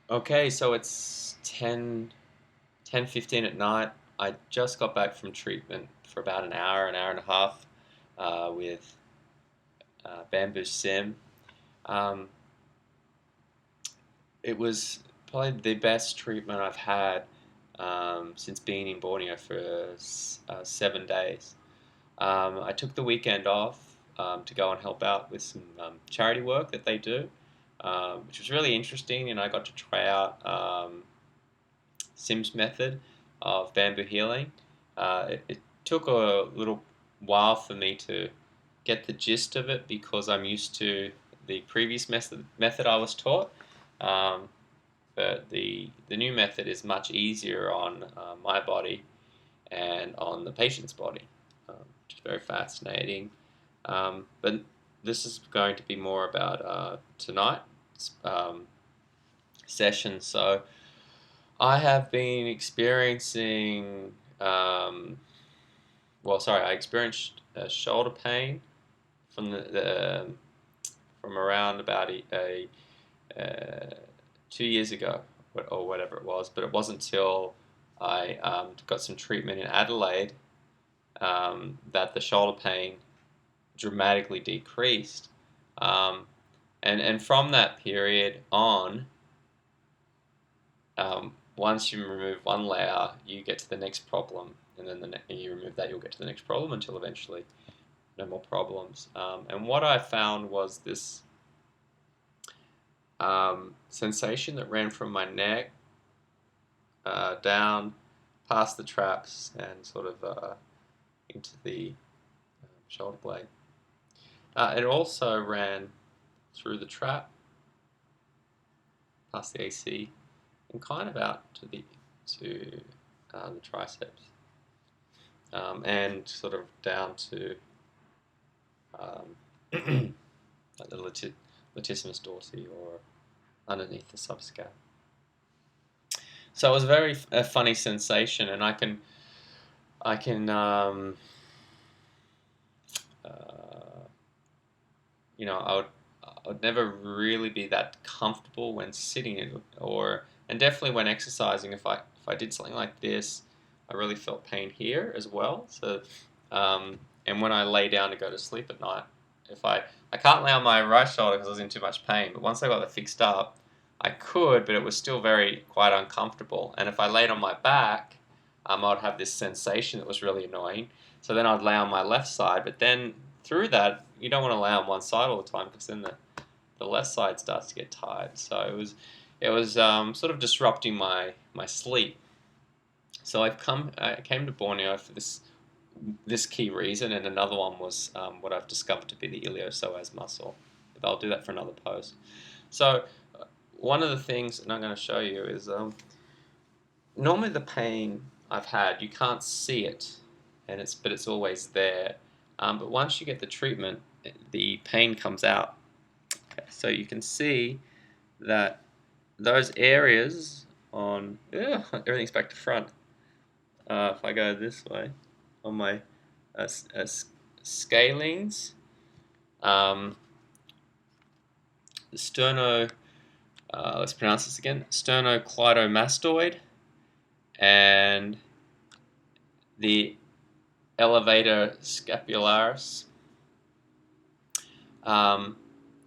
Okay, so it's 10:15 at night. I just got back from treatment for about an hour and a half with Bamboo Sim. Um, it was probably the best treatment I've had since being in Borneo for 7 days. I took the weekend off to go and help out with some charity work that they do, which was really interesting, and I got to try out Sim's method of bamboo healing. It took a little while for me to get the gist of it because I'm used to the previous method I was taught. Um, but the new method is much easier on my body and on the patient's body, which is very fascinating. But this is going to be more about tonight's session. So I have been experiencing, I experienced shoulder pain from from around about 2 years ago, or whatever it was. But it wasn't until I got some treatment in Adelaide that the shoulder pain dramatically decreased. Um, and from that period on, once you remove one layer, you get to the next problem, and then you remove that, you'll get to the next problem until eventually no more problems. And what I found was this sensation that ran from my neck down past the traps and sort of into the shoulder blade. It also ran through the trap, past the AC, and kind of out to the triceps, and sort of down to um, like the latissimus dorsi or underneath the subscap. So it was a funny sensation, and I can uh, I would never really be that comfortable when sitting and definitely when exercising. If I did something like this, I really felt pain here as well. So and when I lay down to go to sleep at night, if I can't lay on my right shoulder because I was in too much pain, but once I got that fixed up, I could, but it was still quite uncomfortable. And if I laid on my back, I'd have this sensation that was really annoying. So then I'd lay on my left side, but then through that, you don't want to lay on one side all the time because then the left side starts to get tired. So it was sort of disrupting my sleep. So I came to Borneo for this key reason, and another one was what I've discovered to be the iliopsoas muscle. But I'll do that for another post. So one of the things, and I'm going to show you, is normally the pain I've had, you can't see it, but it's always there. But once you get the treatment, the pain comes out. Okay, so you can see that those areas everything's back to front. If I go this way on my scalenes, um, the let's pronounce this again, sternocleidomastoid, and the elevator scapularis. Um,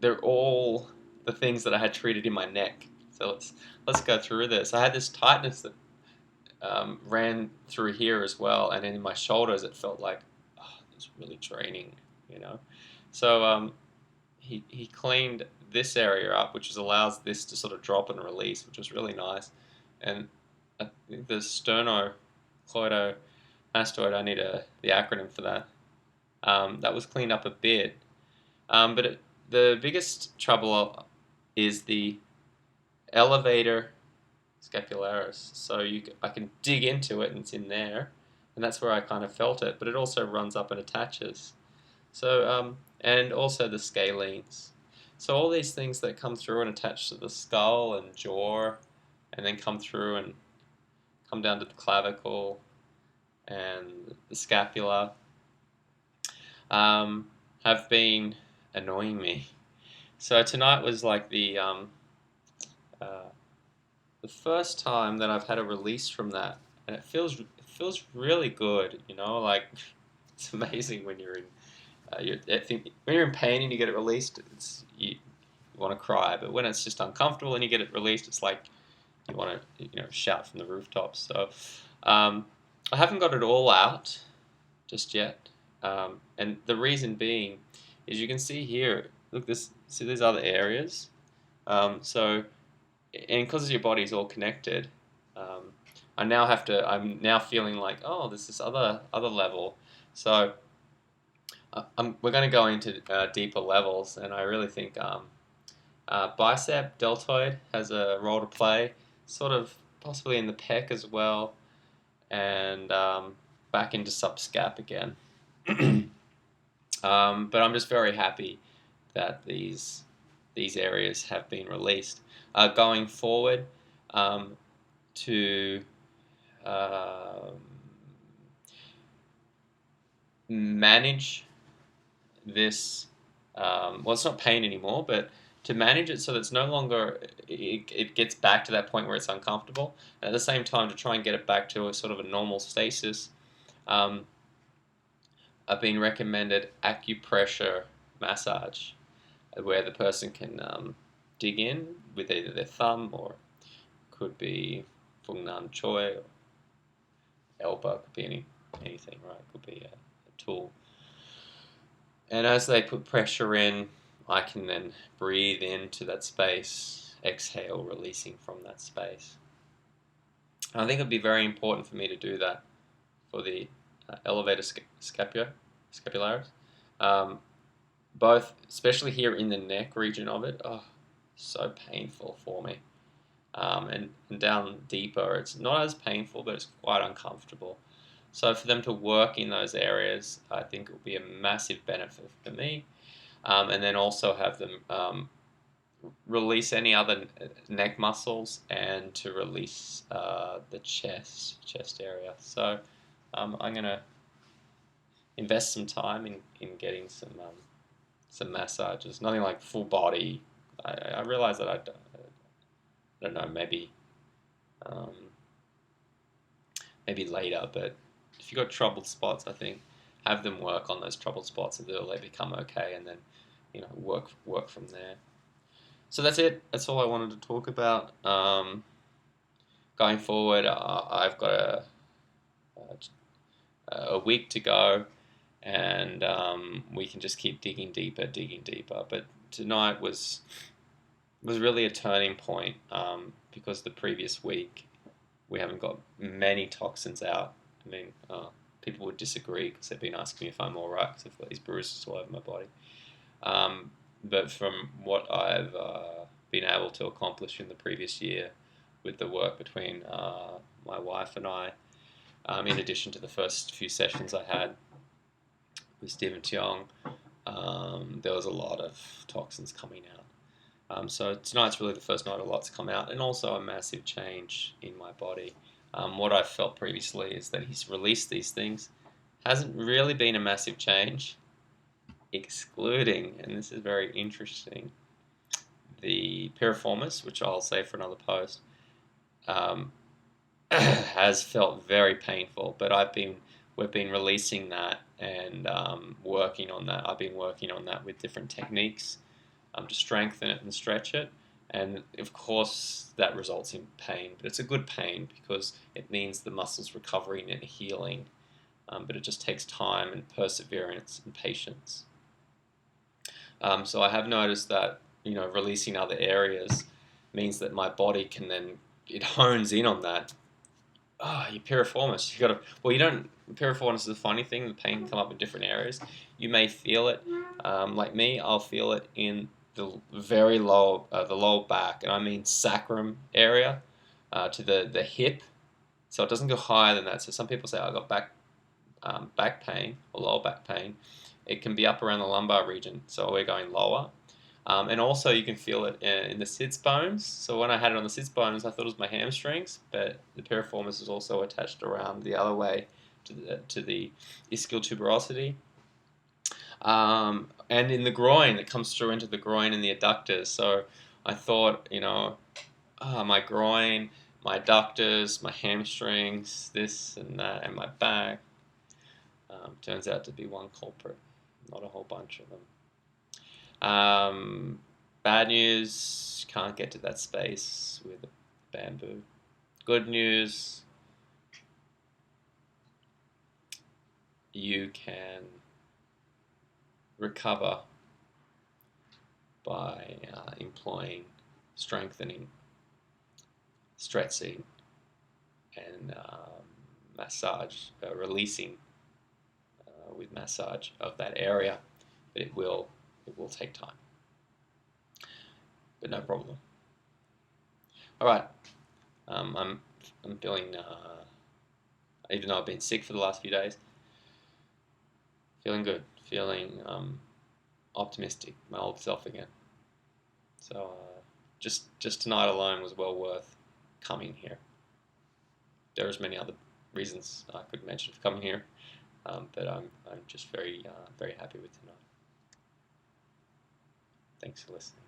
they're all the things that I had treated in my neck. So let's go through this. I had this tightness that ran through here as well, and in my shoulders it felt like it was really draining, you know. So he cleaned this area up, which allows this to sort of drop and release, which was really nice. And I think the sternocleidomastoid, I need the acronym for that. That was cleaned up a bit, but the biggest trouble is the elevator scapularis. So I can dig into it and it's in there, and that's where I kind of felt it. But it also runs up and attaches. So and also the scalenes. So all these things that come through and attach to the skull and jaw, and then come through and come down to the clavicle and the scapula, um, have been annoying me. So tonight was like the uh, the first time that I've had a release from that, and it feels really good. Like it's amazing when you're in when you're in pain and you get it released. You want to cry, but when it's just uncomfortable and you get it released, it's like you want to shout from the rooftops. So I haven't got it all out just yet, and the reason being is you can see here. Look, see these other areas. So and because your body's all connected, um, I'm now feeling like, oh, there's this other level. So we're going to go into deeper levels, and I really think bicep deltoid has a role to play, sort of possibly in the pec as well, and back into subscap again. But I'm just very happy that these areas have been released. Going forward, to um, manage this, well, it's not pain anymore, but to manage it so that it's no longer, it gets back to that point where it's uncomfortable, and at the same time to try and get it back to a sort of a normal stasis. um, I've been recommended acupressure massage, where the person can dig in with either their thumb, or could be Fung Nam Choi, or elbow, could be anything, right? Could be a tool. And as they put pressure in, I can then breathe into that space, exhale, releasing from that space. And I think it would be very important for me to do that for the elevator scapularis. Both, especially here in the neck region of it, oh, so painful for me. And down deeper, it's not as painful, but it's quite uncomfortable. So for them to work in those areas, I think it will be a massive benefit for me. And then also have them release any other neck muscles, and to release the chest area. So I'm going to invest some time in getting some massages. Nothing like full body. I realize that I don't know, um, maybe later, but if you've got troubled spots, I think have them work on those troubled spots until they become okay, and then work from there. So that's it. That's all I wanted to talk about. Going forward, I've got a week to go, and we can just keep digging deeper. But tonight was really a turning point, because the previous week we haven't got many toxins out. I mean, people would disagree because they've been asking me if I'm all right because I've got these bruises all over my body. But from what I've been able to accomplish in the previous year with the work between my wife and I, in addition to the first few sessions I had with Stephen Tiong, there was a lot of toxins coming out. So tonight's really the first night a lot's come out, and also a massive change in my body. What I felt previously is that he's released these things. Hasn't really been a massive change, excluding, and this is very interesting, the piriformis, which I'll save for another post, has felt very painful. But we've been releasing that, and working on that. I've been working on that with different techniques to strengthen it and stretch it. And of course, that results in pain, but it's a good pain because it means the muscle's recovering and healing. But it just takes time and perseverance and patience. So I have noticed that releasing other areas means that my body can then, it hones in on that. Your piriformis. You got to. Well, you don't. Piriformis is a funny thing. The pain can come up in different areas. You may feel it. Like me, I'll feel it in the very low, the lower back, and I mean sacrum area, to the hip. So it doesn't go higher than that. So some people say I got back pain or lower back pain. It can be up around the lumbar region. So we're going lower. And also you can feel it in the sits bones. So when I had it on the sits bones, I thought it was my hamstrings, but the piriformis is also attached around the other way to the ischial tuberosity. And in the groin, it comes through into the groin and the adductors. So I thought, my groin, my adductors, my hamstrings, this and that, and my back. Turns out to be one culprit, not a whole bunch of them. Bad news, can't get to that space with bamboo. Good news, you can recover by employing strengthening, stretching, and releasing with massage of that area. But it will take time, but no problem. All right, I'm feeling even though I've been sick for the last few days, feeling good, feeling optimistic, my old self again. So just tonight alone was well worth coming here. There's many other reasons I could mention for coming here, but I'm just very very happy with tonight. Thanks for listening.